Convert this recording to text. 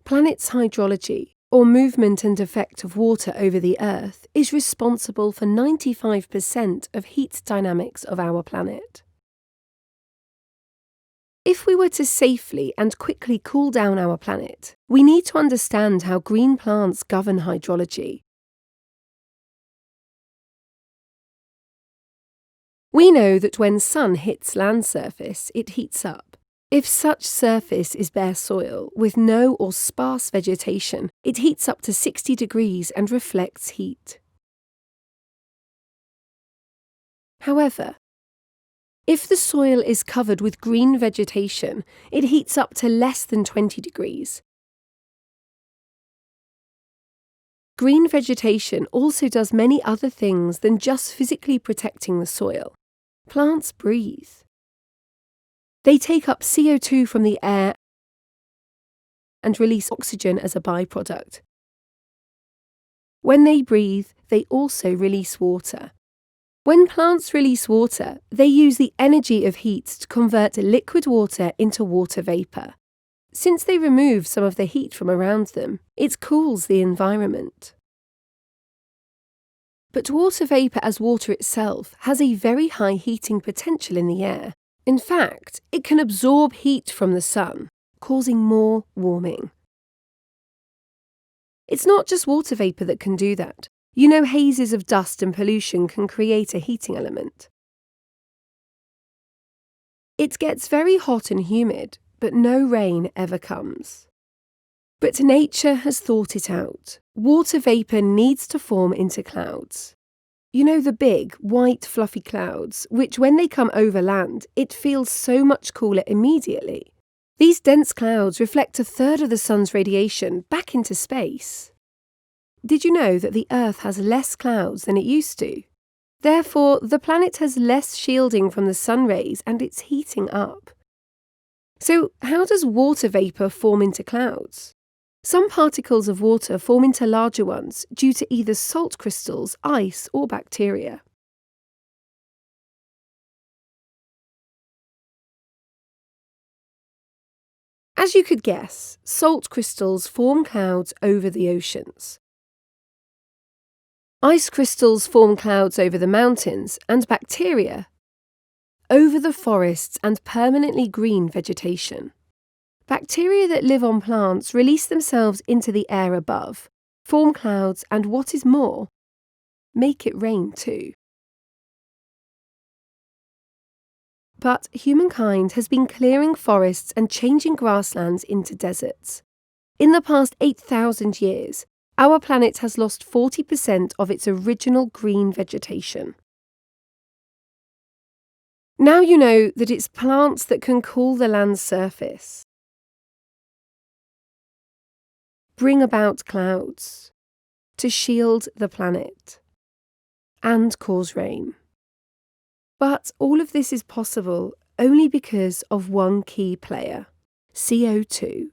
Planet's hydrology, or movement and effect of water over the Earth, is responsible for 95% of heat dynamics of our planet. If we were to safely and quickly cool down our planet, we need to understand how green plants govern hydrology. We know that when sun hits land surface, it heats up. If such surface is bare soil, with no or sparse vegetation, it heats up to 60 degrees and reflects heat. However, if the soil is covered with green vegetation, it heats up to less than 20 degrees. Green vegetation also does many other things than just physically protecting the soil. Plants breathe. They take up CO2 from the air and release oxygen as a byproduct. When they breathe, they also release water. When plants release water, they use the energy of heat to convert liquid water into water vapour. Since they remove some of the heat from around them, it cools the environment. But water vapour as water itself has a very high heating potential in the air. In fact, it can absorb heat from the sun, causing more warming. It's not just water vapour that can do that. You know, hazes of dust and pollution can create a heating element. It gets very hot and humid, but no rain ever comes. But nature has thought it out. Water vapour needs to form into clouds. You know, the big, white, fluffy clouds, which when they come over land, it feels so much cooler immediately. These dense clouds reflect a third of the sun's radiation back into space. Did you know that the Earth has less clouds than it used to? Therefore, the planet has less shielding from the sun rays and it's heating up. So, how does water vapour form into clouds? Some particles of water form into larger ones due to either salt crystals, ice, or bacteria. As you could guess, salt crystals form clouds over the oceans. Ice crystals form clouds over the mountains, and bacteria over the forests and permanently green vegetation. Bacteria that live on plants release themselves into the air above, form clouds, and what is more, make it rain too. But humankind has been clearing forests and changing grasslands into deserts. In the past 8,000 years, our planet has lost 40% of its original green vegetation. Now you know that it's plants that can cool the land's surface, bring about clouds, to shield the planet, and cause rain. But all of this is possible only because of one key player, CO2.